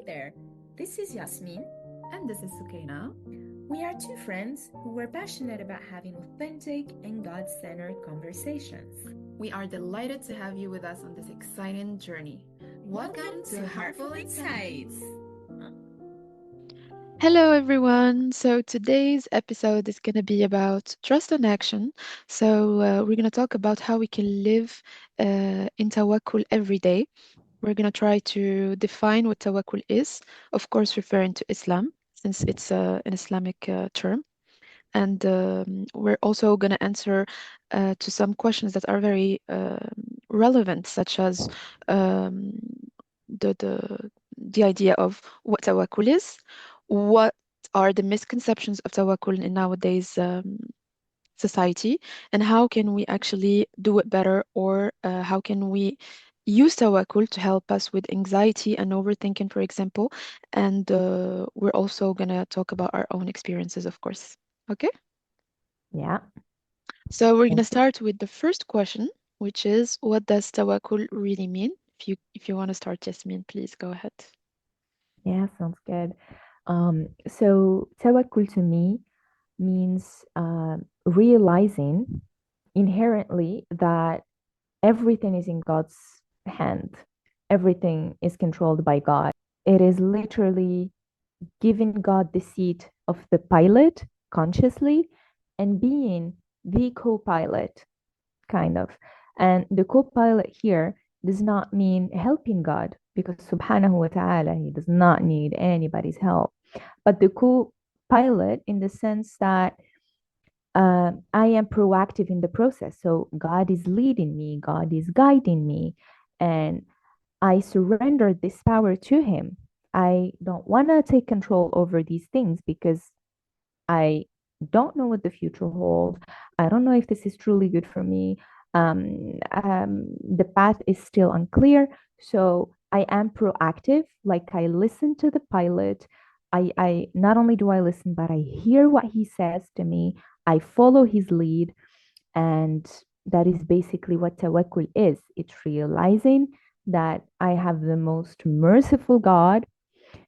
there. This is Yasmin. And this is Sukaina. We are two friends who were passionate about having authentic and God centered conversations. We are delighted to have you with us on this exciting journey. Welcome to Heartful Insights. Hello, everyone. So today's episode is going to be about trust and action. We're going to talk about how we can live in Tawakkul every day. We're going to try to define what Tawakkul is, of course, referring to Islam, since it's an Islamic term. And we're also going to answer to some questions that are very relevant, such as um, the, the, the idea of what tawakkul is, what are the misconceptions of tawakkul in nowadays society, and how can we actually do it better, or how can we use tawakkul to help us with anxiety and overthinking, for example. And we're also going to talk about our own experiences, of course. Okay? Yeah, So we're going to sounds good. start with the first question, which is what does tawakkul really mean? If you want to start, Jasmine, please go ahead. Yeah, sounds good. So tawakkul to me means realizing inherently that everything is in God's hand. Everything is controlled by God. It is literally giving God the seat of the pilot consciously and being the co-pilot, kind of. And the co-pilot here does not mean helping God because subhanahu wa ta'ala, he does not need anybody's help. But the co-pilot in the sense that I am proactive in the process. So God is leading me, God is guiding me, and I surrender this power to him. I don't want to take control over these things because I don't know what the future holds. I don't know if this is truly good for me. The path is still unclear. So I am proactive. Like I listen to the pilot. I not only do I listen, but I hear what he says to me. I follow his lead. And that is basically what tawakkul is. It's realizing that I have the most merciful God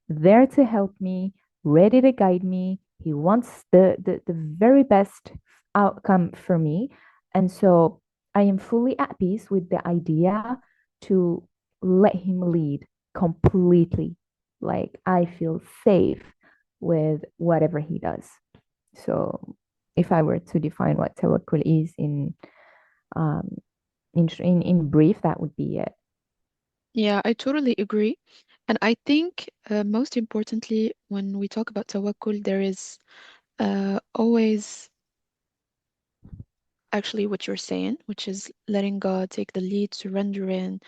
there to help me, ready to guide me. He wants the very best outcome for me. And so I am fully at peace with the idea to let him lead completely. Like I feel safe with whatever he does. So if I were to define what tawakkul is um, in brief, that would be it. Yeah, I totally agree. And I think most importantly, when we talk about tawakkul, there is always actually what you're saying, which is letting God take the lead, surrendering,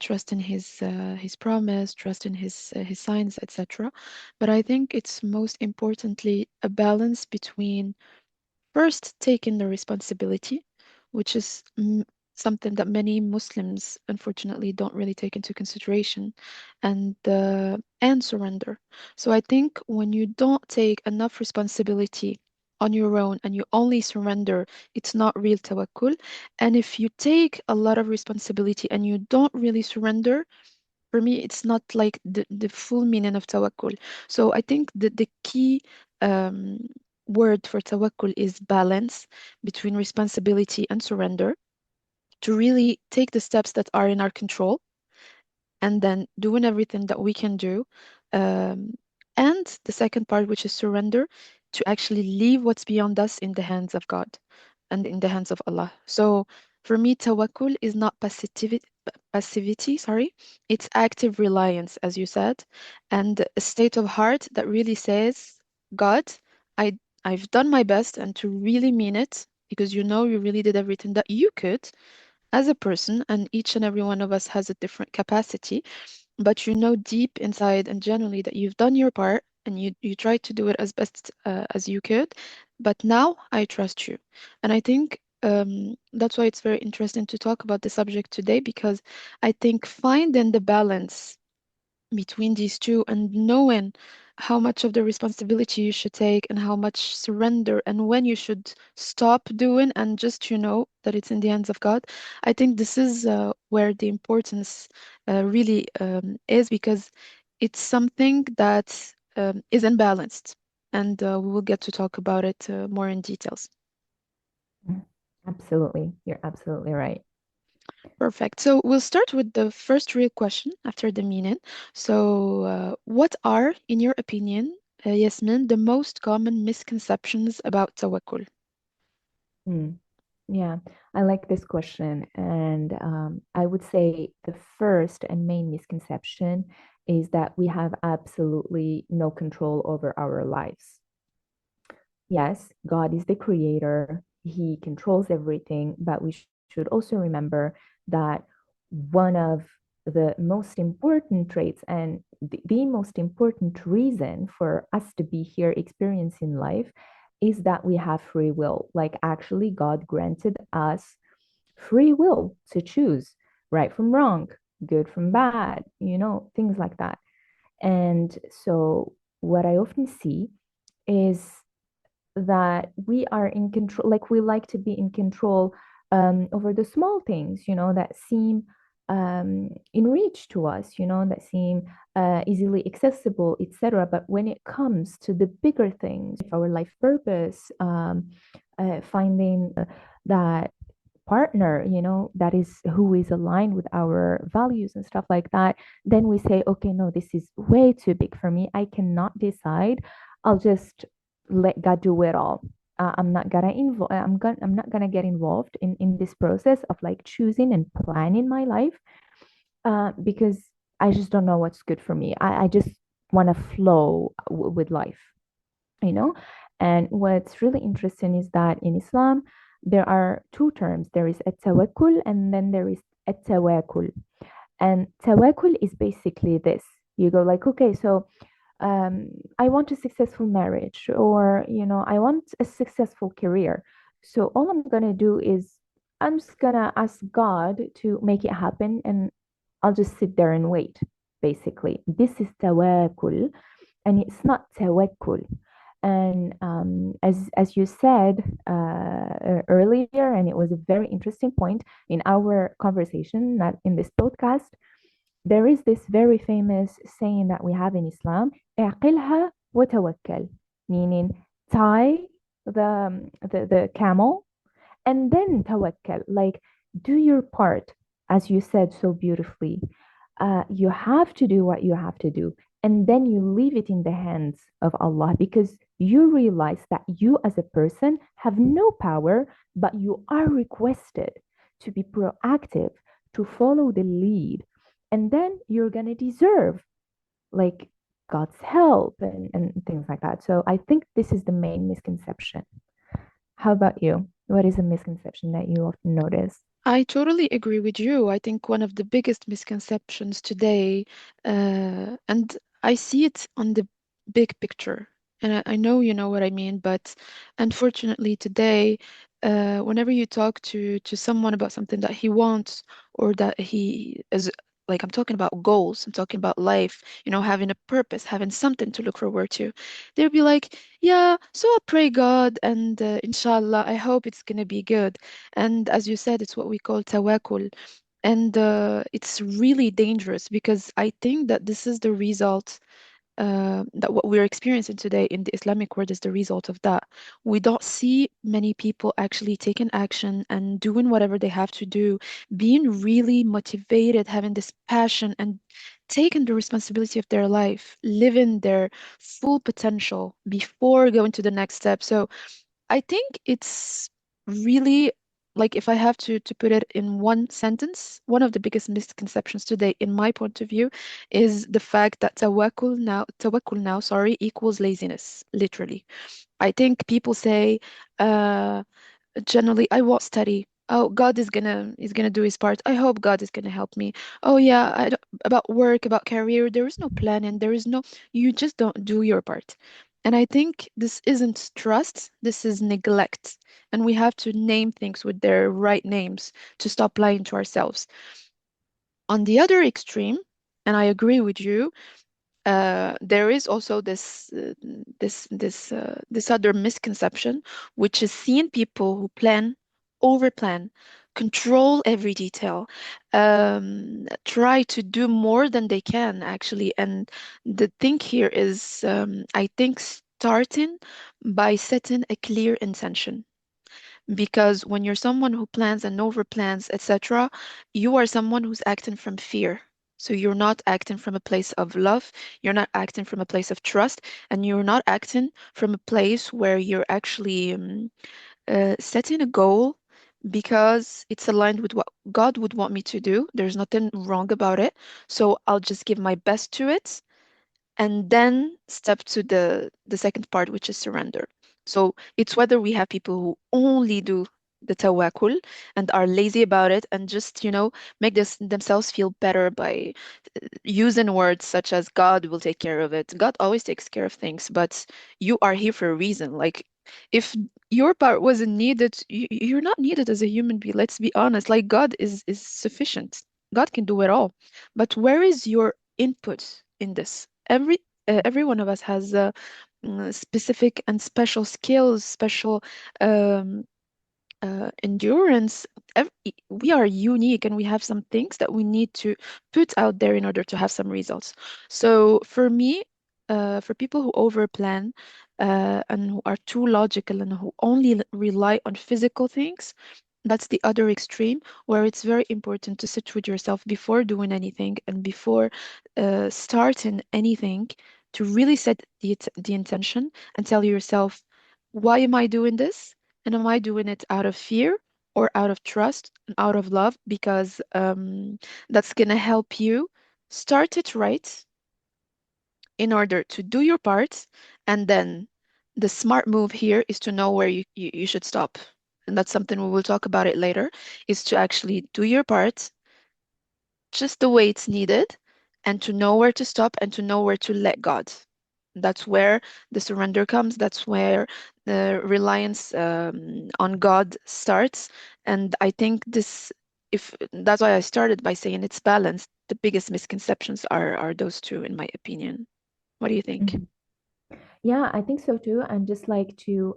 trust in His promise, trust in His signs, etc. But I think it's most importantly a balance between first taking the responsibility, which is something that many Muslims unfortunately don't really take into consideration, and surrender. So I think when you don't take enough responsibility on your own and you only surrender, it's not real tawakkul. And if you take a lot of responsibility and you don't really surrender, for me, it's not like the full meaning of tawakkul. So I think the key um, word for tawakkul is balance between responsibility and surrender, to really take the steps that are in our control and then doing everything that we can do. Um, and the second part, which is surrender, to actually leave what's beyond us in the hands of God and in the hands of Allah. So for me, tawakkul is not passivity, sorry. It's active reliance, as you said, and a state of heart that really says, God, I I've done my best, and to really mean it, because you know you really did everything that you could as a person, and each and every one of us has a different capacity, but you know deep inside and genuinely that you've done your part and you tried to do it as best as you could, but now I trust you. And I think that's why it's very interesting to talk about the subject today, because I think finding the balance between these two and knowing how much of the responsibility you should take and how much surrender and when you should stop doing and just that it's in the hands of God. I think this is where the importance really is, because it's something that is imbalanced, and we will get to talk about it more in details. Mm. Absolutely. You're absolutely right. Perfect. So we'll start with the first real question after the meaning. So, what are, in your opinion, Yasmin, the most common misconceptions about tawakkul? Mm. Yeah, I like this question. And I would say the first and main misconception is that we have absolutely no control over our lives. Yes, God is the creator, He controls everything, but we should also remember that one of the most important traits and the most important reason for us to be here experiencing life is that we have free will. Like, actually, God granted us free will to choose right from wrong, good from bad, things like that. And so, what I often see is that we are in control, like we like to be in control over the small things, that seem in reach to us, that seem easily accessible, etc. But when it comes to the bigger things, our life purpose, finding that partner, that is who is aligned with our values and stuff like that, then we say, okay, no, this is way too big for me. I cannot decide. I'll just let God do it all. I'm not gonna involve. I'm not gonna get involved in this process of like choosing and planning my life, because I just don't know what's good for me. I just want to flow with life, you know. And what's really interesting is that in Islam there are two terms. There is a tawakkul and then there is a tawakkul. And tawakkul is basically this. You go like, okay, so I want a successful marriage, or I want a successful career. So all I'm gonna do is I'm just gonna ask God to make it happen, and I'll just sit there and wait. Basically, this is tawakkul, and it's not tawakkul. And as you said earlier, and it was a very interesting point in our conversation, not in this podcast, there is this very famous saying that we have in Islam, اعقلها وتوكل, meaning tie the camel and then tawakkal, like do your part, as you said so beautifully. You have to do what you have to do, and then you leave it in the hands of Allah, because you realize that you as a person have no power, but you are requested to be proactive, to follow the lead, and then you're going to deserve like God's help and things like that. So I think this is the main misconception. How about you? What is a misconception that you often notice? I totally agree with you. I think one of the biggest misconceptions today, and I see it on the big picture, and I know you know what I mean, but unfortunately today, whenever you talk to someone about something that he wants or that he is like, I'm talking about goals, I'm talking about life, having a purpose, having something to look forward to, they'll be like, yeah, so I pray God, and inshallah, I hope it's gonna be good. And as you said, it's what we call tawakkul. And it's really dangerous because I think that this is the result, that what we're experiencing today in the Islamic world is the result of that. We don't see many people actually taking action and doing whatever they have to do, being really motivated, having this passion, and taking the responsibility of their life, living their full potential before going to the next step. So I think it's really, like, if I have to put it in one sentence, one of the biggest misconceptions today, in my point of view, is the fact that tawakkul now, sorry, equals laziness, literally. I think people say, uh, generally, I won't study. Oh, God is gonna do his part. I hope God is gonna help me. Oh yeah, about work, about career, there is no planning. There is no, you just don't do your part. And I think this isn't trust, this is neglect. And we have to name things with their right names to stop lying to ourselves. On the other extreme, and I agree with you, there is also this other misconception, which is seeing people who plan, over plan. control every detail, try to do more than they can actually. And the thing here is, I think starting by setting a clear intention, because when you're someone who plans and overplans, etc., you are someone who's acting from fear. So you're not acting from a place of love, you're not acting from a place of trust, and you're not acting from a place where you're actually setting a goal because it's aligned with what God would want me to do. There's nothing wrong about it. So I'll just give my best to it and then step to the second part, which is surrender. So it's whether we have people who only do the tawakkul and are lazy about it and just, make themselves feel better by using words such as God will take care of it. God always takes care of things, but you are here for a reason. Like, if your part wasn't needed, you're not needed as a human being. Let's be honest. Like, God is sufficient. God can do it all. But where is your input in this? Every one of us has specific and special skills, special um, endurance. We are unique and we have some things that we need to put out there in order to have some results. So for me, for people who overplan and who are too logical and who only rely on physical things, that's the other extreme, where it's very important to sit with yourself before doing anything and before starting anything, to really set the intention and tell yourself, why am I doing this? And am I doing it out of fear or out of trust and out of love? Because that's going to help you start it right in order to do your part. And then the smart move here is to know where you should stop. And that's something we will talk about it later, is to actually do your part just the way it's needed and to know where to stop and to know where to let God. That's where the surrender comes. That's where the reliance on God starts. And I think if that's why I started by saying it's balanced. The biggest misconceptions are those two, in my opinion. What do you think? Mhm. Yeah, I think so too. And just like to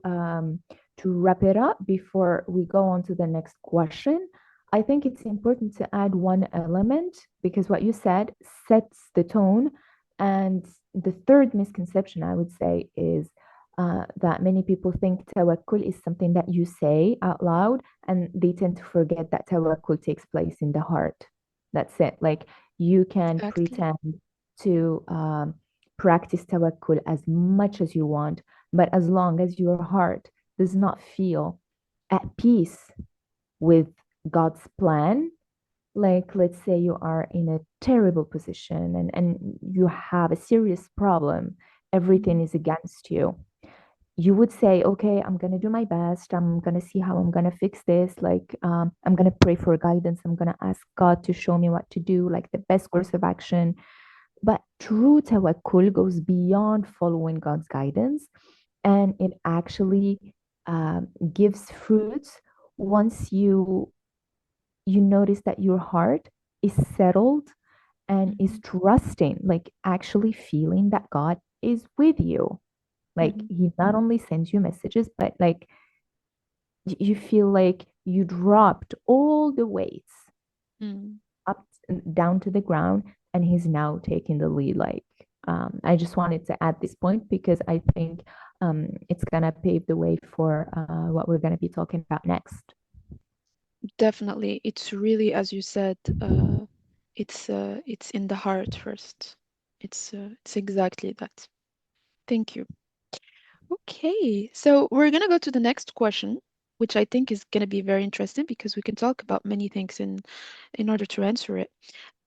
wrap it up before we go on to the next question, I think it's important to add one element because what you said sets the tone. And the third misconception I would say is that many people think tawakkul is something that you say out loud, and they tend to forget that tawakkul takes place in the heart. That's it. Like you can Exactly. pretend to practice tawakkul as much as you want, but as long as your heart does not feel at peace with God's plan, like let's say you are in a terrible position and you have a serious problem, everything Mhm. is against you. You would say, okay, I'm going to do my best. I'm going to see how I'm going to fix this. Like, I'm going to pray for guidance. I'm going to ask God to show me what to do, like the best course of action. But true tawakkul goes beyond following God's guidance, and it actually gives fruits once you notice that your heart is settled and is Mhm. trusting, like actually feeling that God is with you. Like Mhm. he not only sends you messages, but like you feel like you dropped all the weights Mm. up down to the ground, and he's now taking the lead. Like I just wanted to add this point because I think it's gonna pave the way for what we're gonna be talking about next. Definitely. It's really, as you said, it's in the heart first. It's exactly that. Thank you. Okay, so we're gonna go to the next question, which I think is gonna be very interesting because we can talk about many things in order to answer it.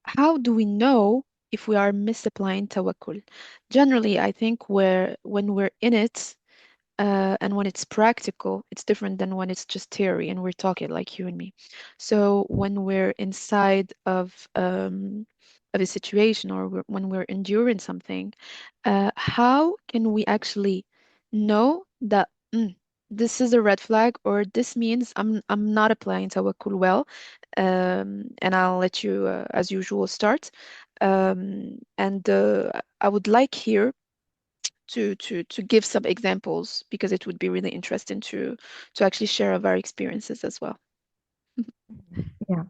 How do we know if we are misapplying tawakkul? Generally, I think when we're in it, and when it's practical, it's different than when it's just theory and we're talking like you and me. So when we're inside of a situation, or when we're enduring something, how can we actually know that this is a red flag, or this means I'm not applying tawakkul well? And I'll let you, as usual, start. And I would like here to give some examples, because it would be really interesting to actually share of our experiences as well. Yeah,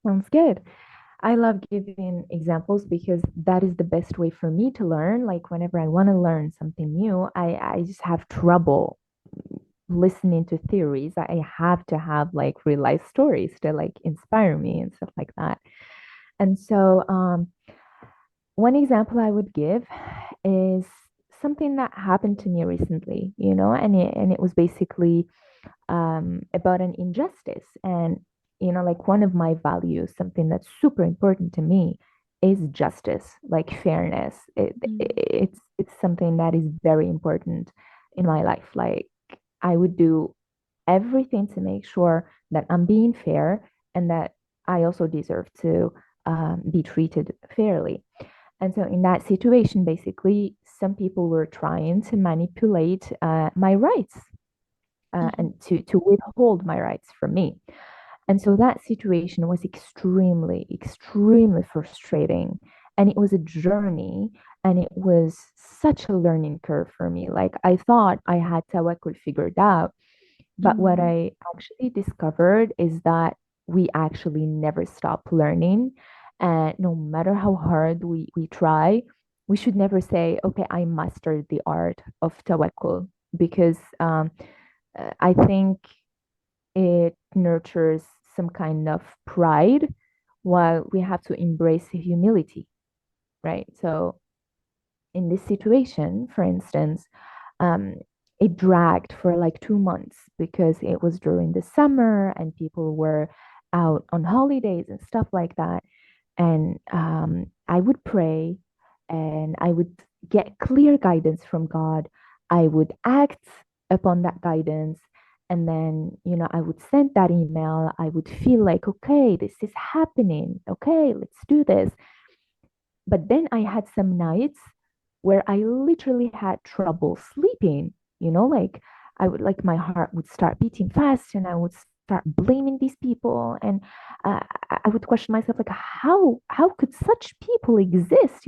sounds good. I love giving examples because that is the best way for me to learn. Like whenever I want to learn something new, I just have trouble listening to theories. I have to have like real life stories to like inspire me and stuff like that. And so one example I would give is something that happened to me recently, and it was basically about an injustice. And, like one of my values, something that's super important to me is justice, like fairness. Mm, It's something that is very important in my life. Like I would do everything to make sure that I'm being fair and that I also deserve to be treated fairly. And so, in that situation, basically, some people were trying to manipulate my rights mhm, and to withhold my rights from me. And so that situation was extremely, extremely frustrating. And it was a journey and it was such a learning curve for me. Like I thought I had Tawakkul figured out, but what mm, I actually discovered is that we actually never stop learning. And no matter how hard we try, we should never say, okay, I mastered the art of Tawakkul because I think it nurtures some kind of pride while we have to embrace humility, right? So in this situation, for instance, um, it dragged for like 2 months because it was during the summer and people were out on holidays and stuff like that. And I would pray and I would get clear guidance from God. I would act upon that guidance. And then, I would send that email. I would feel like, okay, this is happening. Okay, let's do this. But then I had some nights where I literally had trouble sleeping, like like my heart would start beating fast and I would start blaming these people. And I would question myself, like, how could such people exist?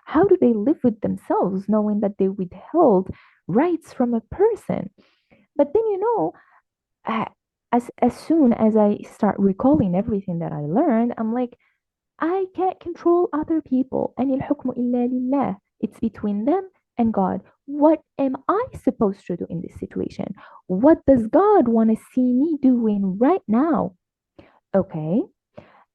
How do they live with themselves knowing that they withheld rights from a person? But then, uh, as soon as I start recalling everything that I learned, I'm like, I can't control other people. أَنِ الْحُكْمُ إِلَّا لِلَّهِ. It's between them and God. What am I supposed to do in this situation? What does God want to see me doing right now? Okay,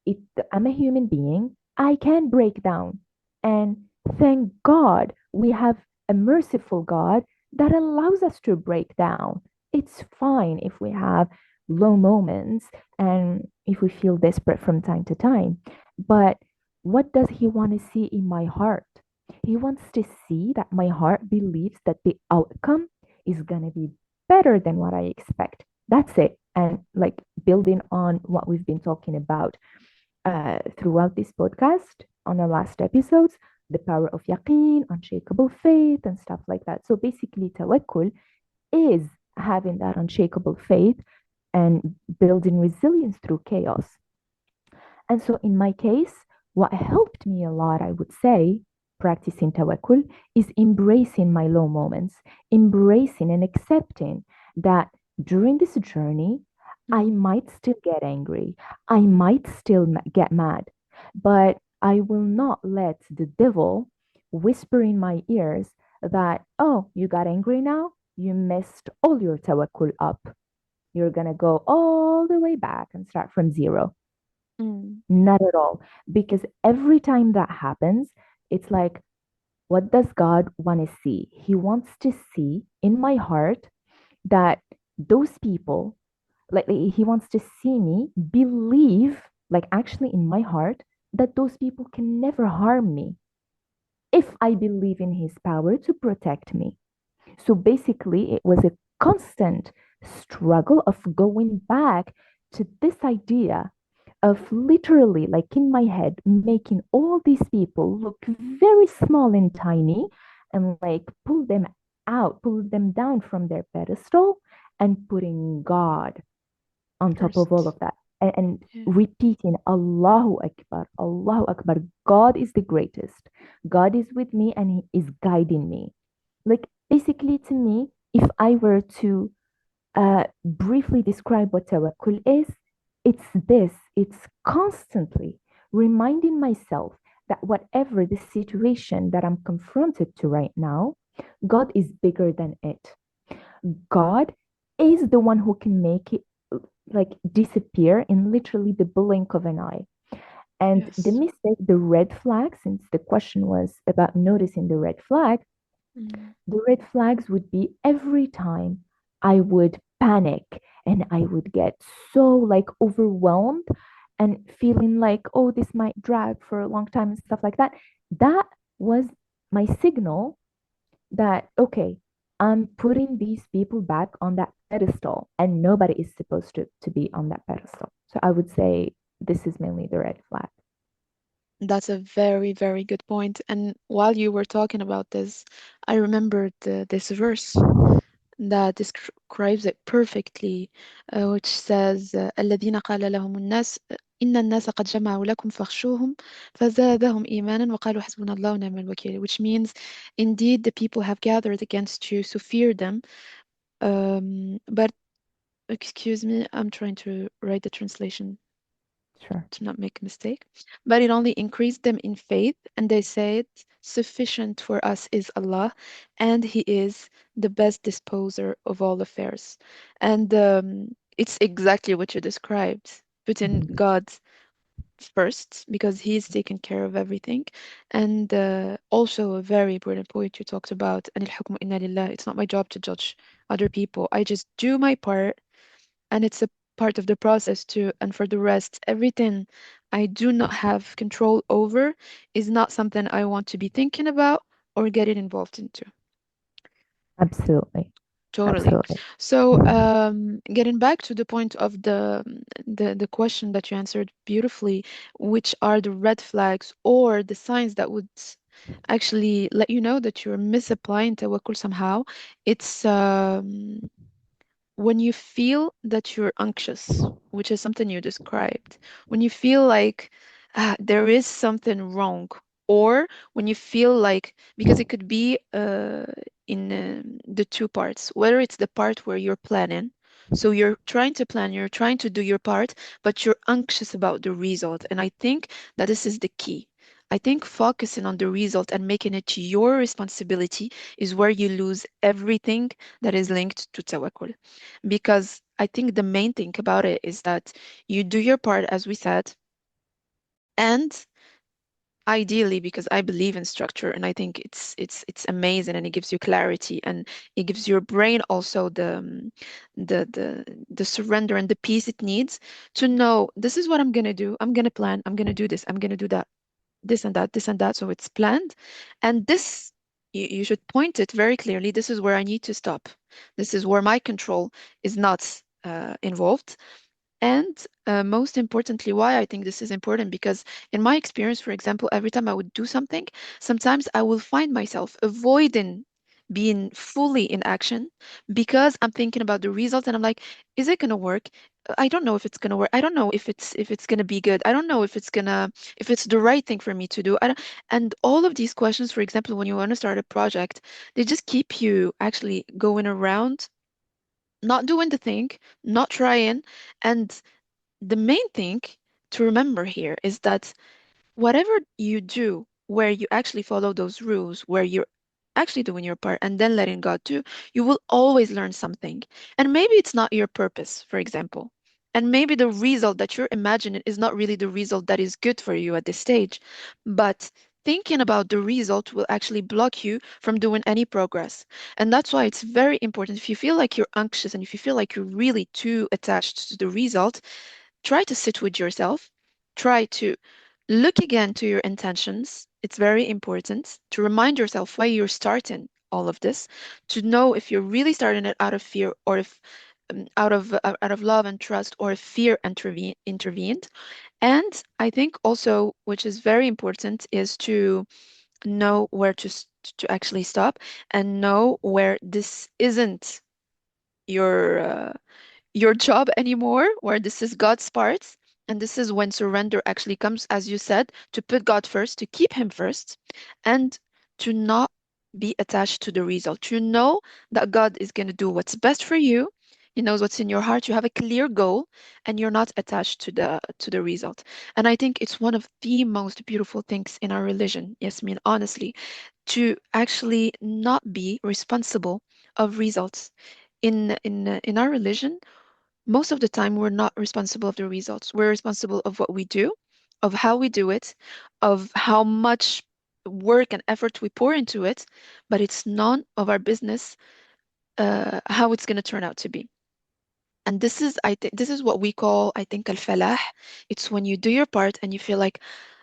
it, I'm a human being. I can break down. And thank God we have a merciful God that allows us to break down. It's fine if we have low moments and if we feel desperate from time to time. But what does He want to see in my heart? He wants to see that my heart believes that the outcome is going to be better than what I expect. That's it. And like building on what we've been talking about throughout this podcast on the last episodes, the power of yaqeen, unshakable faith, and stuff like that. So basically, tawakkul is having that unshakable faith and building resilience through chaos. And so, in my case, what helped me a lot, I would say, practicing tawakkul, is embracing my low moments, embracing and accepting that during this journey, I mm, might still get angry, I might still get mad, but I will not let the devil whisper in my ears that, oh, you got angry now? You messed all your tawakkul up. You're going to go all the way back and start from zero. mm, Not at all. Because every time that happens, it's like, what does God want to see? He wants to see in my heart that those people, like, He wants to see me believe, like, actually in my heart, that those people can never harm me if I believe in His power to protect me. So basically, it was a constant struggle of going back to this idea of literally, like in my head, making all these people look very small and tiny and like pull them out, pull them down from their pedestal and putting God on top of all first. of that. And Yeah. repeating Allahu Akbar, Allahu Akbar. God is the greatest. God is with me and He is guiding me. Like basically to me, if I were to briefly describe what tawakkul is, it's constantly reminding myself that whatever the situation that I'm confronted to right now, God is bigger than it. God is the one who can make it like disappear in literally the blink of an eye. And the Yes. mistake, the red flag, since the question was about noticing the red flag, Mm. the red flags would be every time I would panic and I would get so like overwhelmed and feeling like, oh, this might drag for a long time and stuff like that. That was my signal that, okay, I'm putting these people back on that pedestal and nobody is supposed to be on that pedestal. So I would say this is mainly the red flag. That's a very, very good point. And while you were talking about this, I remembered this verse that describes it perfectly, which says, الذين قال لهم الناس إن الناس قد جمعوا لكم فاخشوهم فزادهم إيمانا وقالوا حسبنا الله ونعم الوكيل, which means, indeed, the people have gathered against you, so fear them. But excuse me, I'm trying to write the translation Sure. to not make a mistake. But it only increased them in faith, and they said, sufficient for us is Allah, and He is the best disposer of all affairs. And it's exactly what you described. Putting Mhm. God first because He's taking care of everything. And also, a very important point you talked about, "أن الحكم إنا لله." It's not my job to judge other people. I just do my part, and it's a part of the process too. And for the rest, everything I do not have control over is not something I want to be thinking about or getting involved into. Absolutely. Totally. Absolutely. So, getting back to the point of the question that you answered beautifully, which are the red flags or the signs that would actually let you know that you're misapplying tawakkul somehow? It's when you feel that you're anxious, which is something you described, when you feel like there is something wrong, or when you feel like, because it could be in the two parts, whether it's the part where you're planning, so you're trying to plan, you're trying to do your part, but you're anxious about the result. And I think that this is the key. I think focusing on the result and making it your responsibility is where you lose everything that is linked to tawakkul. Because I think the main thing about it is that you do your part, as we said, and ideally, because I believe in structure and I think it's amazing and it gives you clarity and it gives your brain also the surrender and the peace it needs to know this is what I'm gonna do. I'm gonna plan, I'm gonna do this, I'm gonna do that, this and that, this and that. So it's planned. And this, you should point it very clearly. This is where I need to stop. This is where my control is not involved. And most importantly, why I think this is important, because in my experience, for example, every time I would do something, sometimes I will find myself avoiding being fully in action because I'm thinking about the result and I'm like, is it gonna work? I don't know if it's gonna work. I don't know if it's gonna be good. I don't know if it's the right thing for me to do. I don't, and all of these questions, for example, when you want to start a project, they just keep you actually going around, not doing the thing, not trying. And the main thing to remember here is that whatever you do, where you actually follow those rules, where you're actually doing your part and then letting God do, you will always learn something. And maybe it's not your purpose, for example. And maybe the result that you're imagining is not really the result that is good for you at this stage. But thinking about the result will actually block you from doing any progress. And that's why it's very important. If you feel like you're anxious and if you feel like you're really too attached to the result, try to sit with yourself. Try to look again to your intentions. It's very important to remind yourself why you're starting all of this, to know if you're really starting it out of fear or if out of love and trust, or if fear intervened. And I think also, which is very important, is to know where to actually stop and know where this isn't your your job anymore, where this is God's part. And this is when surrender actually comes, as you said, to put God first, to keep Him first, and to not be attached to the result. To know that God is going to do what's best for you. He knows what's in your heart. You have a clear goal and you're not attached to the result. And I think it's one of the most beautiful things in our religion, Yasmin, honestly, to actually not be responsible of results. In our religion, most of the time we're not responsible of the results. We're responsible of what we do, of how we do it, of how much work and effort we pour into it, but it's none of our business how it's going to turn out to be. And this is, I think, this is what we call, I think, al-falah. It's when you do your part and you feel like,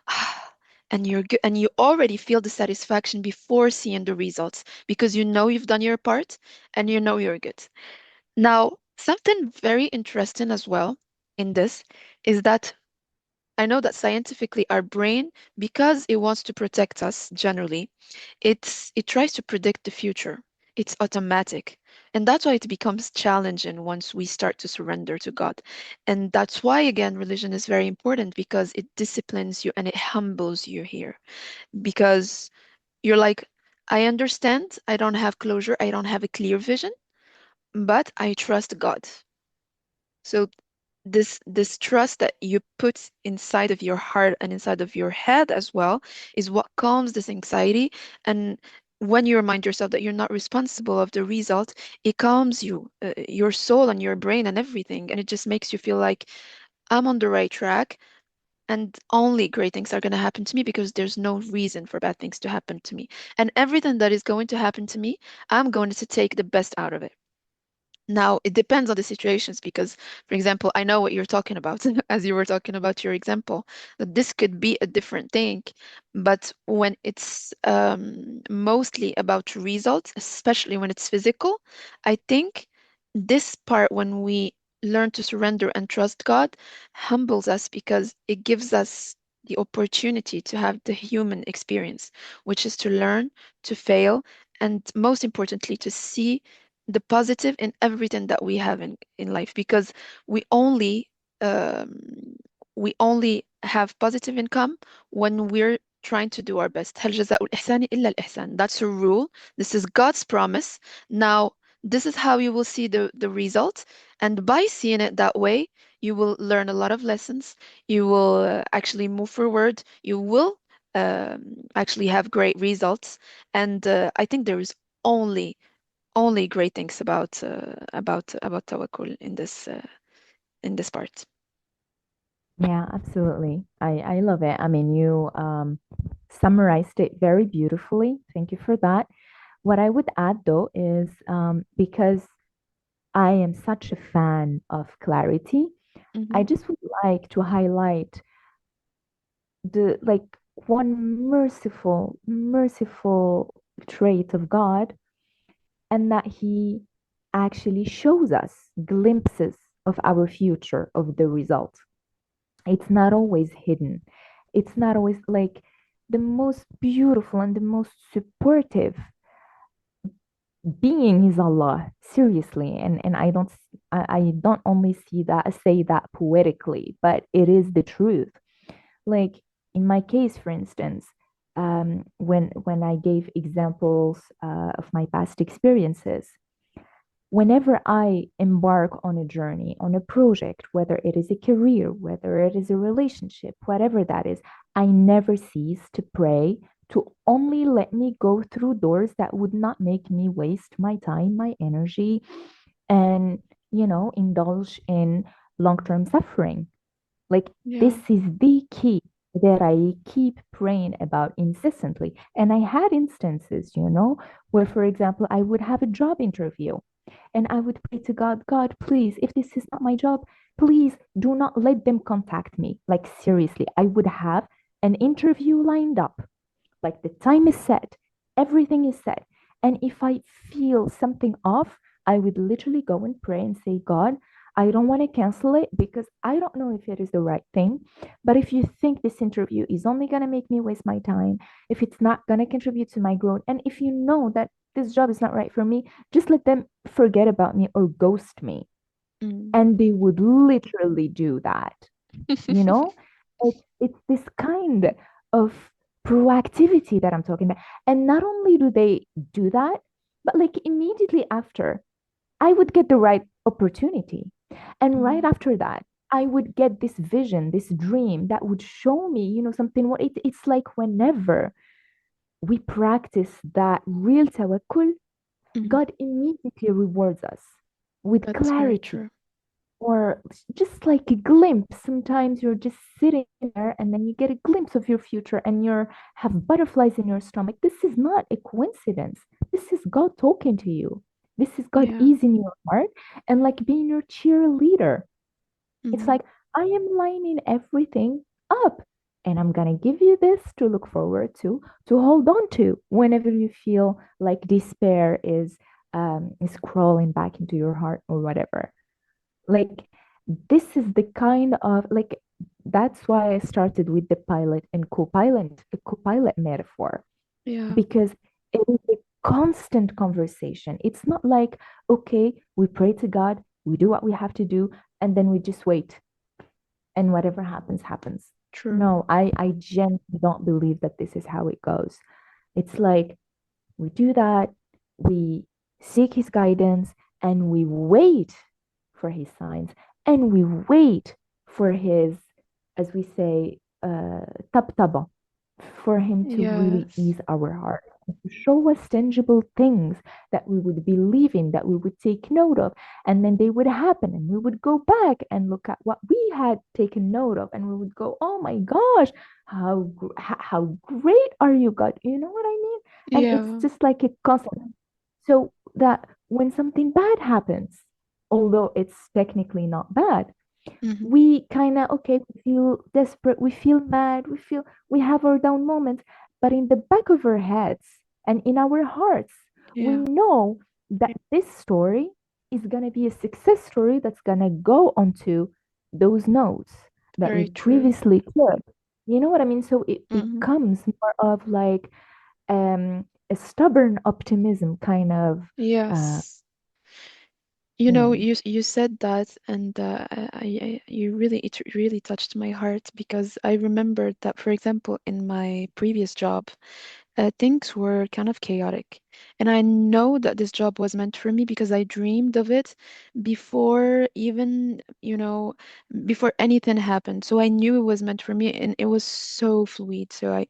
ah, and you're good, and you already feel the satisfaction before seeing the results because you know you've done your part and you know you're good. Now, something very interesting as well in this is that I know that scientifically our brain, because it wants to protect us generally, it tries to predict the future. It's automatic. And that's why it becomes challenging once we start to surrender to God. And that's why, again, religion is very important because it disciplines you and it humbles you here. Because you're like, I understand, I don't have closure, I don't have a clear vision, but I trust God. So this trust that you put inside of your heart and inside of your head as well is what calms this anxiety. And when you remind yourself that you're not responsible of the result, it calms you, your soul and your brain and everything, and it just makes you feel like I'm on the right track, and only great things are going to happen to me because there's no reason for bad things to happen to me. And everything that is going to happen to me, I'm going to take the best out of it. Now, it depends on the situations because, for example, I know what you're talking about as you were talking about your example, that this could be a different thing. But when it's mostly about results, especially when it's physical, I think this part, when we learn to surrender and trust God, humbles us because it gives us the opportunity to have the human experience, which is to learn, to fail, and most importantly, to see the positive in everything that we have in life because we only um, we only have positive income when we're trying to do our best. هل جزاء الإحسان إلا الإحسان. That's a rule. This is God's promise. Now, this is how you will see the result. And by seeing it that way, you will learn a lot of lessons. You will actually move forward. You will actually have great results. And I think there is only great things about tawakkul in this part. Yeah, absolutely. I love it. I mean, you summarized it very beautifully. Thank you for that. What I would add though is because I am such a fan of clarity, I Mm-hmm. just would like to highlight the like one merciful trait of God, and that He actually shows us glimpses of our future, of the result. It's not always hidden. It's not always like the most beautiful and the most supportive being is Allah, seriously. And I don't only say that poetically, but it is the truth. Like in my case, for instance, when I gave examples of my past experiences, whenever I embark on a journey, on a project, whether it is a career, whether it is a relationship, whatever that is, I never cease to pray to only let me go through doors that would not make me waste my time, my energy, and, indulge in long term suffering. Like, this Yeah. is the key that I keep praying about incessantly. And I had instances, where, for example, I would have a job interview and I would pray to God, God, please, if this is not my job, please do not let them contact me. Like, seriously, I would have an interview lined up. Like, the time is set, everything is set. And if I feel something off, I would literally go and pray and say, God, I don't want to cancel it because I don't know if it is the right thing. But if you think this interview is only going to make me waste my time, if it's not going to contribute to my growth, and if you know that this job is not right for me, just let them forget about me or ghost me. Mm. And they would literally do that, you know? It's this kind of proactivity that I'm talking about. And not only do they do that, but like immediately after, I would get the right opportunity. And right Mhm. after that, I would get this vision, this dream that would show me, something more. It's like whenever we practice that real tawakkul, Mhm. God immediately rewards us with That's very clarity true. or just like a glimpse. Sometimes you're just sitting there and then you get a glimpse of your future and you have butterflies in your stomach. This is not a coincidence. This is God talking to you. This is God Yeah. easing your heart and like being your cheerleader. It's Mhm. like I am lining everything up and I'm going to give you this to look forward to hold on to whenever you feel like despair is crawling back into your heart or whatever. Like this is the kind of like that's why I started with the pilot and co-pilot metaphor Yeah. because it is a constant conversation. It's not like, okay, we pray to God, we do what we have to do, and then we just wait and whatever happens, happens. True. No, I genuinely don't believe that this is how it goes. It's like we do that, we seek his guidance, and we wait for his signs, and we wait for his, as we say, tabtaba, for him to really Yes. ease our heart, to show us tangible things that we would believe in, that we would take note of, and then they would happen, and we would go back and look at what we had taken note of, and we would go, "Oh my gosh, how great are you, God?" You know what I mean? And it's Yeah. just like a constant. So that when something bad happens, although it's technically not bad, Mhm. we kind of okay, we feel desperate, we feel mad, we have our down moments, but in the back of our heads and in our hearts we Yeah. know that this story is going to be a success story that's going to go onto those notes that we Very true. previously took. You know what I mean? So it Mhm. becomes more of like a stubborn optimism kind of uh, Yes. You know, thing. you said that, and you really it really touched my heart because I remembered that, for example, in my previous job, things were kind of chaotic. And I know that this job was meant for me because I dreamed of it before even, before anything happened. So I knew it was meant for me and it was so fluid. So I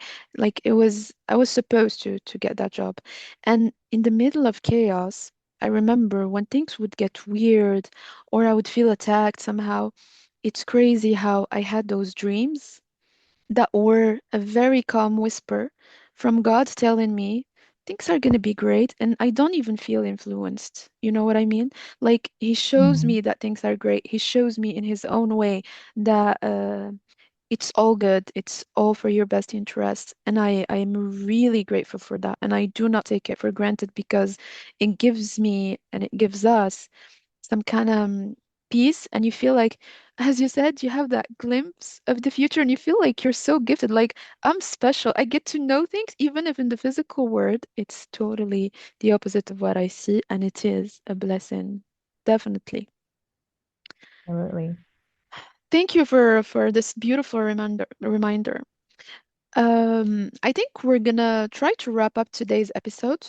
was supposed to get that job. And in the middle of chaos, I remember when things would get weird or I would feel attacked somehow. It's crazy how I had those dreams that were a very calm whisper from God telling me things are going to be great and I don't even feel influenced. You know what I mean? Like he shows Mhm. me that things are great. He shows me in his own way that it's all good. It's all for your best interest. And I am really grateful for that. And I do not take it for granted because it gives me and it gives us some kind of peace, and you feel like, as you said, you have that glimpse of the future and you feel like you're so gifted, like I'm special, I get to know things even if in the physical world it's totally the opposite of what I see, and it is a blessing, definitely. Absolutely. Thank you for this beautiful reminder. I think we're gonna try to wrap up today's episode.